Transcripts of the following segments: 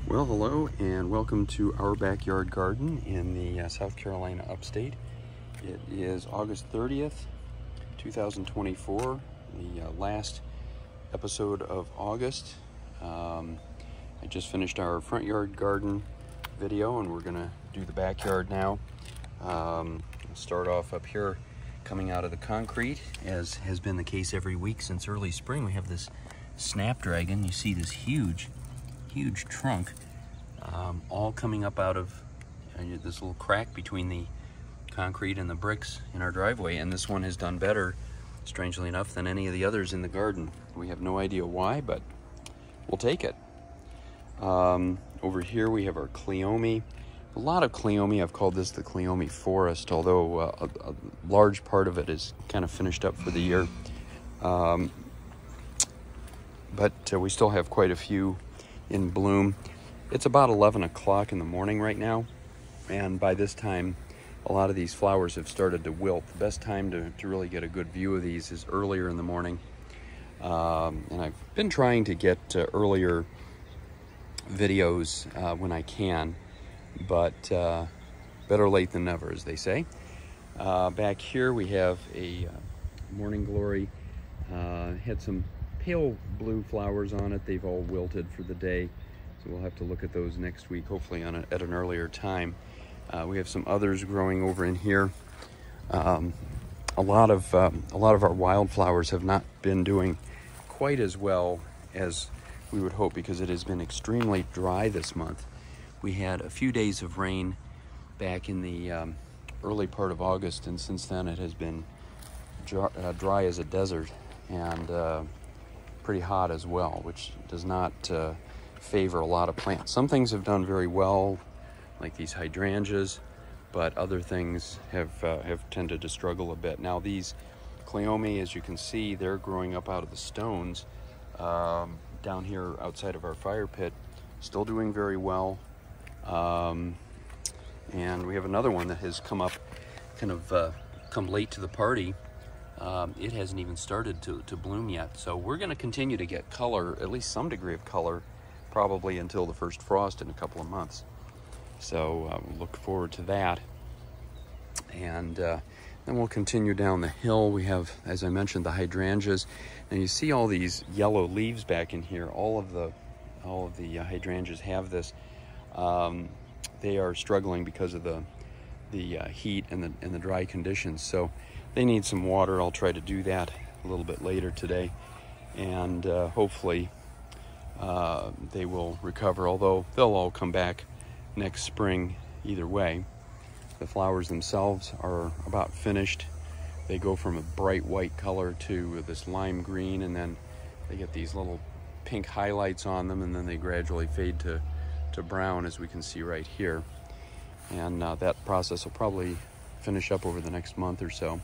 Well, hello and welcome to our backyard garden in the South Carolina upstate. It is August 30th, 2024, the last episode of August. I just finished our front yard garden video and we're gonna do the backyard now. I'll start off up here coming out of the concrete, as has been the case every week since early spring. We have this snapdragon. You see this huge trunk all coming up out of this little crack between the concrete and the bricks in our driveway, and this one has done better, strangely enough, than any of the others in the garden. We have no idea why, but we'll take it. Over here we have our cleome. A lot of cleome. I've called this the cleome forest, although a large part of it is kind of finished up for the year. But we still have quite a few in bloom. It's about 11 o'clock in the morning right now, and by this time a lot of these flowers have started to wilt. The best time to really get a good view of these is earlier in the morning, and I've been trying to get earlier videos when I can, but better late than never, as they say. Back here we have a morning glory. Had some pale blue flowers on it. They've all wilted for the day, so we'll have to look at those next week, hopefully at an earlier time. We have some others growing over in here. A lot of our wildflowers have not been doing quite as well as we would hope, because it has been extremely dry this month. We had a few days of rain back in the early part of August, and since then it has been dry as a desert, and pretty hot as well, which does not favor a lot of plants. Some things have done very well, like these hydrangeas, but other things have tended to struggle a bit. Now these cleome, as you can see, they're growing up out of the stones down here outside of our fire pit, still doing very well. And we have another one that has come up, come late to the party. It hasn't even started to bloom yet, so we're going to continue to get color, at least some degree of color, probably until the first frost in a couple of months. So we'll look forward to that. And then we'll continue down the hill. We have, as I mentioned, the hydrangeas, and you see all these yellow leaves back in here. All of the hydrangeas have this. They are struggling because of the heat and the dry conditions, so they need some water. I'll try to do that a little bit later today, and hopefully they will recover, although they'll all come back next spring either way. The flowers themselves are about finished. They go from a bright white color to this lime green, and then they get these little pink highlights on them, and then they gradually fade to brown, as we can see right here. And that process will probably finish up over the next month or so.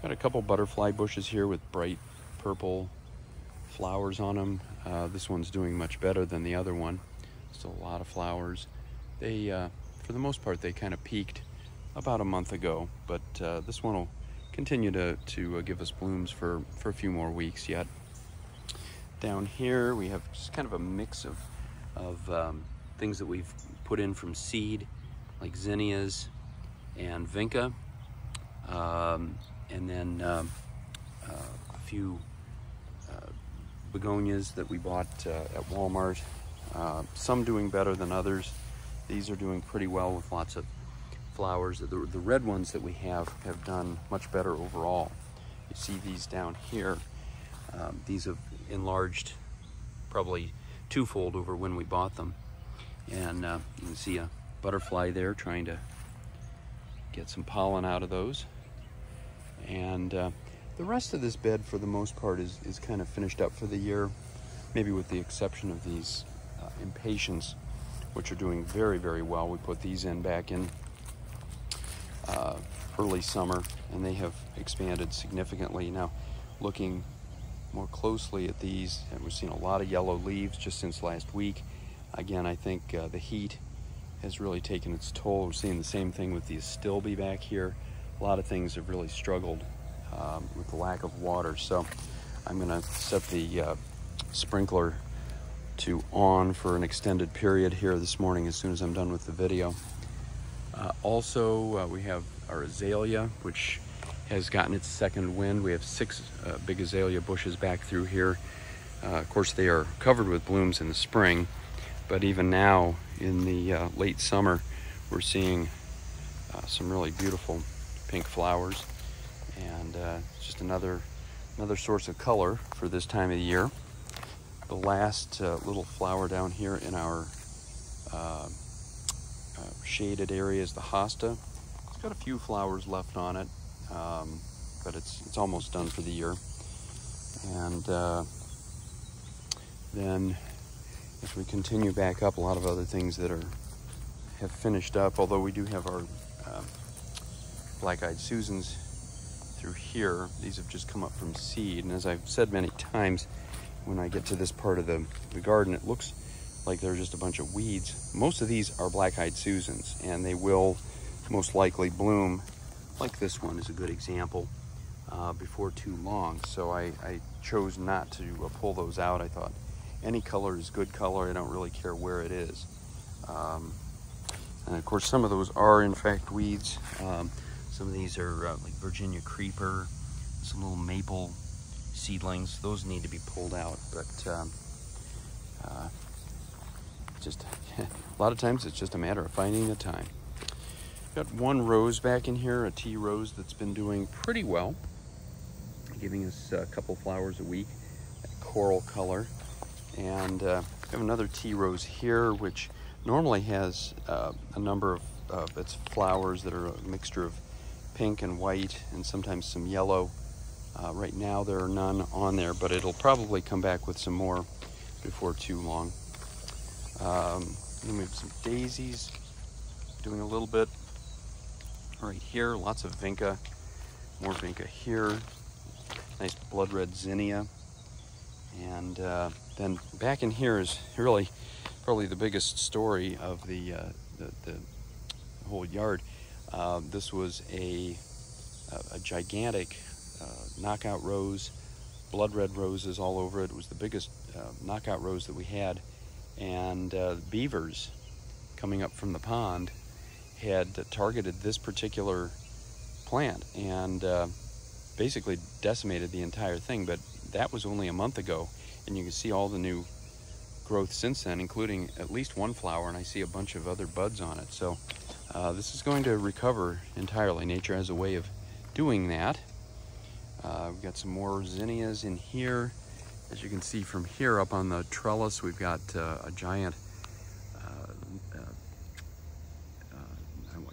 Got a couple butterfly bushes here with bright purple flowers on them. This one's doing much better than the other one. Still a lot of flowers. They, for the most part, they kind of peaked about a month ago, but this one will continue to give us blooms for a few more weeks yet. Down here we have just kind of a mix of things that we've put in from seed, like zinnias and vinca, and then a few begonias that we bought at Walmart. Some doing better than others. These are doing pretty well with lots of flowers. The red ones that we have done much better overall. You see these down here. These have enlarged probably twofold over when we bought them. And you can see a butterfly there trying to get some pollen out of those. And the rest of this bed, for the most part, is kind of finished up for the year, maybe with the exception of these impatiens, which are doing very, very well. We put these in back in early summer, and they have expanded significantly. Now, looking more closely at these, and we've seen a lot of yellow leaves just since last week. Again, I think the heat has really taken its toll. We're seeing the same thing with the astilbe back here. A lot of things have really struggled with the lack of water, so I'm going to set the sprinkler to on for an extended period here this morning as soon as I'm done with the video. Also, we have our azalea, which has gotten its second wind. We have 6 big azalea bushes back through here. Of course, they are covered with blooms in the spring, but even now in the late summer, we're seeing some really beautiful pink flowers, and just another source of color for this time of the year. The last little flower down here in our shaded area is the hosta. It's got a few flowers left on it, but it's almost done for the year. And then as we continue back up, a lot of other things that have finished up, although we do have our black-eyed Susans through here. These have just come up from seed, and as I've said many times, when I get to this part of the garden, it looks like they're just a bunch of weeds. Most of these are black-eyed Susans, and they will most likely bloom, like this one is a good example, before too long. So I chose not to pull those out. I thought any color is good color. I don't really care where it is. And of course, some of those are in fact weeds. Some of these are like Virginia creeper, some little maple seedlings. Those need to be pulled out, but just a lot of times it's just a matter of finding the time. Got one rose back in here, a tea rose that's been doing pretty well, giving us a couple flowers a week, that coral color. And we have another tea rose here, which normally has a number of its flowers that are a mixture of pink and white and sometimes some yellow. Right now there are none on there, but it'll probably come back with some more before too long. Then we have some daisies doing a little bit right here. Lots of vinca, more vinca here. Nice blood red zinnia. And then back in here is really probably the biggest story of the whole yard. This was a gigantic knockout rose, blood red roses all over it. It was the biggest knockout rose that we had, and beavers coming up from the pond had targeted this particular plant and basically decimated the entire thing. But that was only a month ago, and you can see all the new growth since then, including at least one flower, and I see a bunch of other buds on it. So this is going to recover entirely. Nature has a way of doing that. We've got some more zinnias in here. As you can see from here up on the trellis, we've got a giant,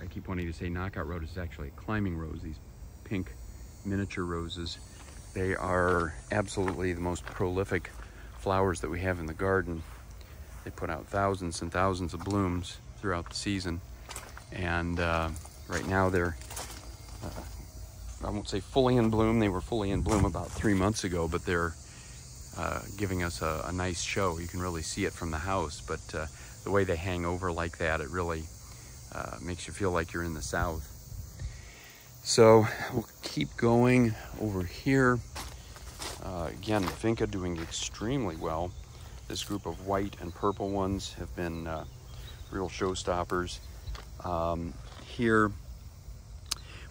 I keep wanting to say knockout rose. It's actually a climbing rose, these pink miniature roses. They are absolutely the most prolific flowers that we have in the garden. They put out thousands and thousands of blooms throughout the season. And right now they're, I won't say fully in bloom. They were fully in bloom about 3 months ago, but they're giving us a nice show. You can really see it from the house, but the way they hang over like that, it really makes you feel like you're in the South. So we'll keep going over here. Again, vinca doing extremely well. This group of white and purple ones have been real showstoppers. Here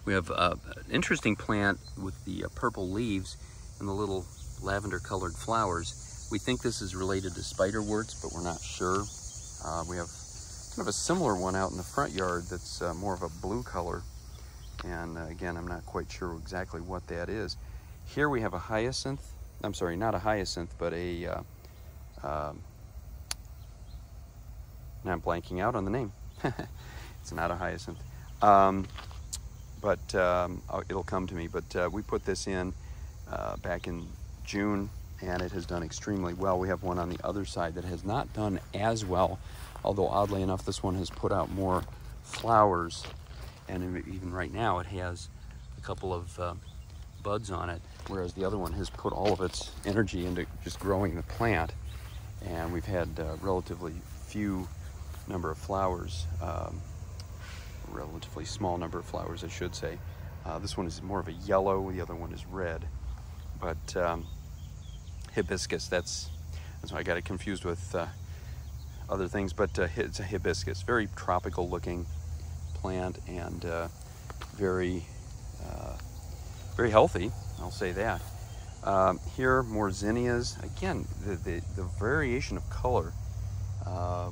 we have an interesting plant with the purple leaves and the little lavender colored flowers. We think this is related to spiderworts, but we're not sure. We have kind of a similar one out in the front yard that's more of a blue color. And again, I'm not quite sure exactly what that is. Here we have a hyacinth. I'm sorry, not a hyacinth, but a, now I'm blanking out on the name. It's not a hyacinth. But it'll come to me. But we put this in back in June, and it has done extremely well. We have one on the other side that has not done as well, although oddly enough, this one has put out more flowers. And even right now, it has a couple of buds on it, whereas the other one has put all of its energy into just growing the plant. And we've had relatively few number of flowers, relatively small number of flowers, I should say. This one is more of a yellow, the other one is red. But hibiscus, that's So I got it confused with other things, but it's a hibiscus, very tropical looking plant, and very very healthy, I'll say that. Here, more zinnias. Again, the variation of color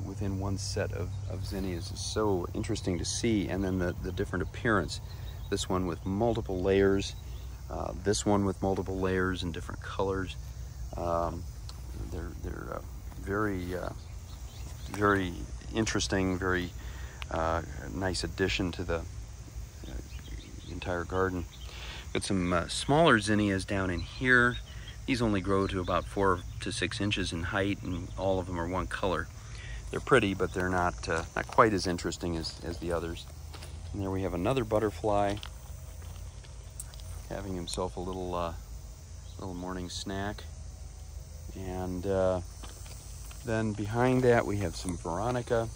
within one set of zinnias is so interesting to see, and then the different appearance. This one with multiple layers, this one with multiple layers and different colors. They're very interesting, very nice addition to the entire garden. Got some smaller zinnias down in here. These only grow to about 4 to 6 inches in height, and all of them are one color. They're pretty, but they're not quite as interesting as the others. And there we have another butterfly having himself a little morning snack. And then behind that we have some veronica.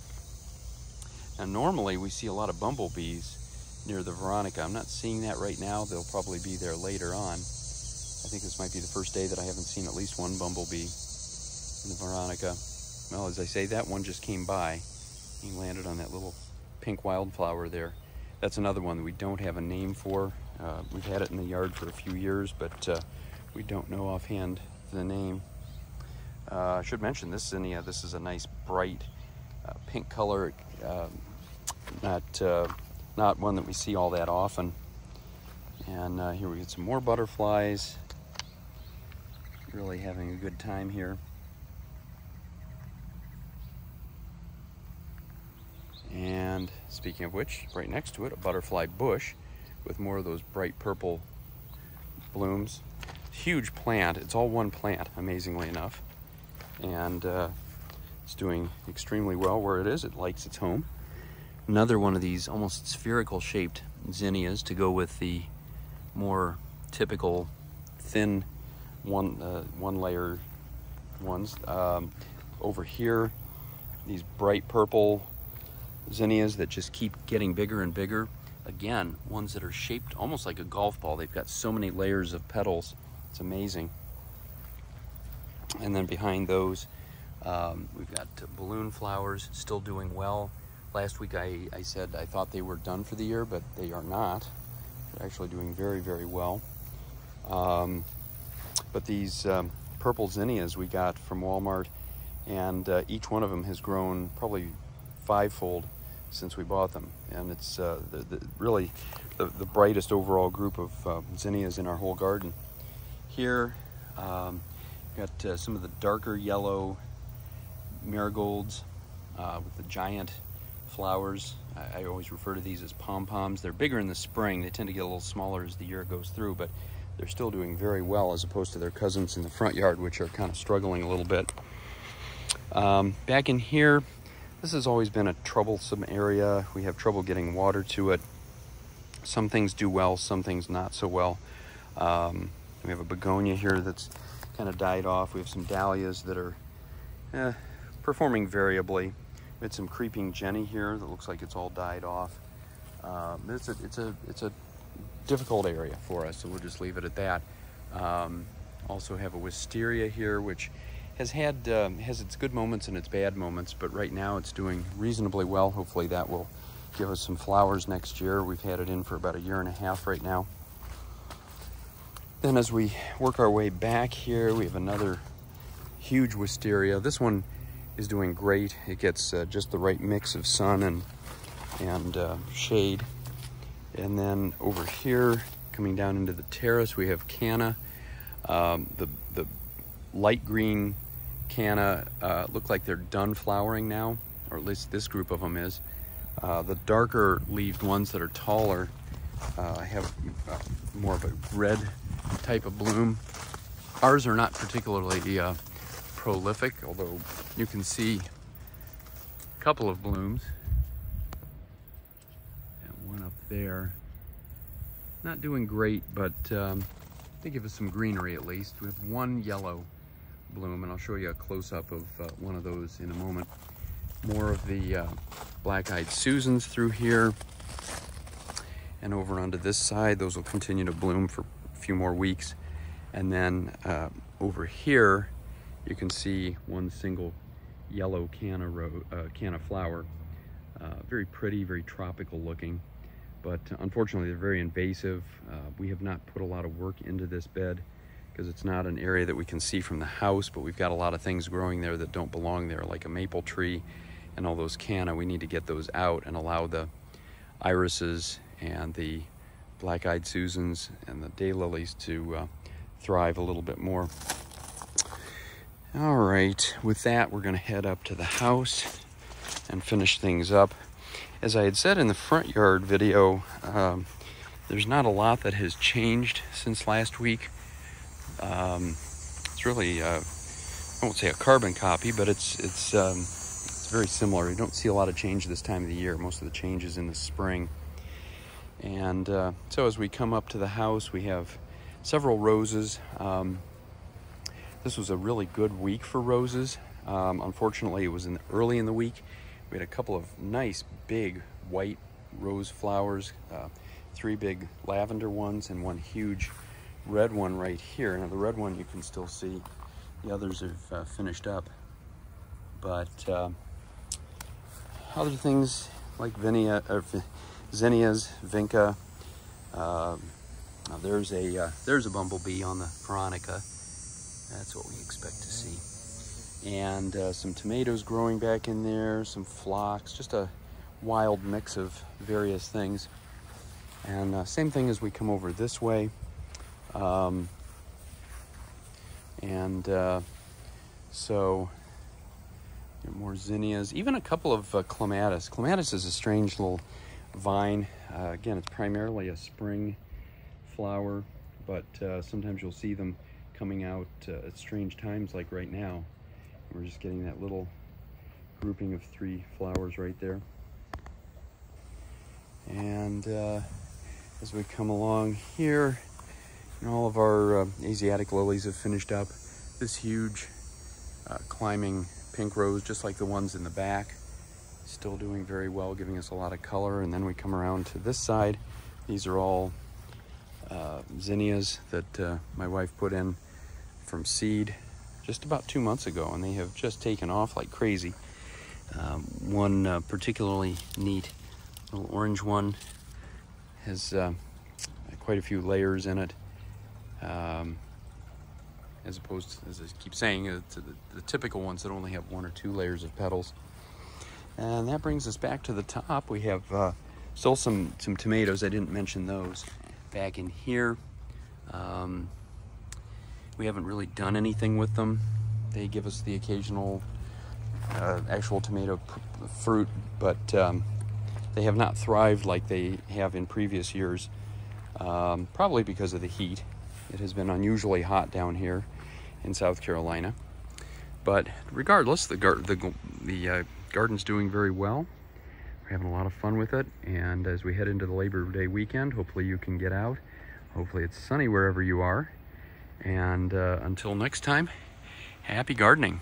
Now normally we see a lot of bumblebees near the veronica. I'm not seeing that right now. They'll probably be there later on. I think this might be the first day that I haven't seen at least one bumblebee in the veronica. Well, as I say, that one just came by. He landed on that little pink wildflower there. That's another one that we don't have a name for. We've had it in the yard for a few years, but we don't know offhand the name. I should mention this zinnia. This is a nice bright pink color. Not one that we see all that often. And here we get some more butterflies. Really having a good time here. And speaking of which, right next to it, a butterfly bush with more of those bright purple blooms. Huge plant. It's all one plant, amazingly enough. And it's doing extremely well where it is. It likes its home. Another one of these almost spherical shaped zinnias to go with the more typical thin one layer ones. Over here, these bright purple zinnias that just keep getting bigger and bigger. Again, ones that are shaped almost like a golf ball. They've got so many layers of petals. It's amazing. And then behind those, we've got balloon flowers still doing well. Last week I said I thought they were done for the year, but they are not. They're actually doing very, very well. But these purple zinnias we got from Walmart, and each one of them has grown probably 5-fold since we bought them. And it's really the brightest overall group of zinnias in our whole garden. Here, got some of the darker yellow marigolds with the giant flowers. I always refer to these as pom-poms. They're bigger in the spring. They tend to get a little smaller as the year goes through, but they're still doing very well as opposed to their cousins in the front yard, which are kind of struggling a little bit. Back in here, this has always been a troublesome area. We have trouble getting water to it. Some things do well, some things not so well. We have a begonia here that's kind of died off. We have some dahlias that are performing variably. We had some creeping jenny here that looks like it's all died off. It's a difficult area for us, so we'll just leave it at that. Also have a wisteria here, which has its good moments and its bad moments, but right now it's doing reasonably well. Hopefully that will give us some flowers next year. We've had it in for about 1.5 years right now. Then as we work our way back here, we have another huge wisteria. This one is doing great. It gets just the right mix of sun and shade. And then over here, coming down into the terrace, we have canna. The light green canna look like they're done flowering now, or at least this group of them is. The darker leaved ones that are taller have more of a red type of bloom. Ours are not particularly prolific, although you can see a couple of blooms. And one up there. Not doing great, but they give us some greenery at least. We have one yellow bloom, and I'll show you a close-up of one of those in a moment. More of the black-eyed Susans through here. And over onto this side, those will continue to bloom for a few more weeks. And then over here you can see one single yellow can of flower. Very pretty, very tropical looking, but unfortunately they're very invasive. We have not put a lot of work into this bed because it's not an area that we can see from the house, but we've got a lot of things growing there that don't belong there, like a maple tree and all those canna. We need to get those out and allow the irises and the black-eyed Susans and the daylilies to thrive a little bit more. All right, with that, we're gonna head up to the house and finish things up. As I had said in the front yard video, there's not a lot that has changed since last week. It's really, I won't say a carbon copy, but it's very similar. You don't see a lot of change this time of the year. Most of the change is in the spring. And so as we come up to the house, we have several roses. This was a really good week for roses. Unfortunately, it was early in the week. We had a couple of nice big white rose flowers, 3 big lavender ones and 1 huge red one right here. Now the red one you can still see. The others have finished up. But other things like zinnias, vinca. There's a bumblebee on the veronica. That's what we expect to see. And some tomatoes growing back in there, some phlox, just a wild mix of various things. And same thing as we come over this way. So more zinnias, even a couple of clematis. Clematis is a strange little vine. Again, it's primarily a spring flower, but sometimes you'll see them coming out at strange times, like right now. We're just getting that little grouping of 3 flowers right there. And as we come along here, all of our Asiatic lilies have finished up. This huge climbing pink rose, just like the ones in the back, still doing very well, giving us a lot of color. And then we come around to this side. These are all zinnias that my wife put in from seed just about 2 months ago, and they have just taken off like crazy. One particularly neat little orange one has quite a few layers in it, as opposed to, as I keep saying, to the typical ones that only have 1 or 2 layers of petals. And that brings us back to the top. We have still some tomatoes. I didn't mention those back in here. We haven't really done anything with them. They give us the occasional actual tomato fruit, but they have not thrived like they have in previous years, probably because of the heat. It has been unusually hot down here in South Carolina. But regardless, the garden's doing very well. We're having a lot of fun with it, and as we head into the Labor Day weekend, hopefully you can get out. Hopefully it's sunny wherever you are. And until next time, happy gardening.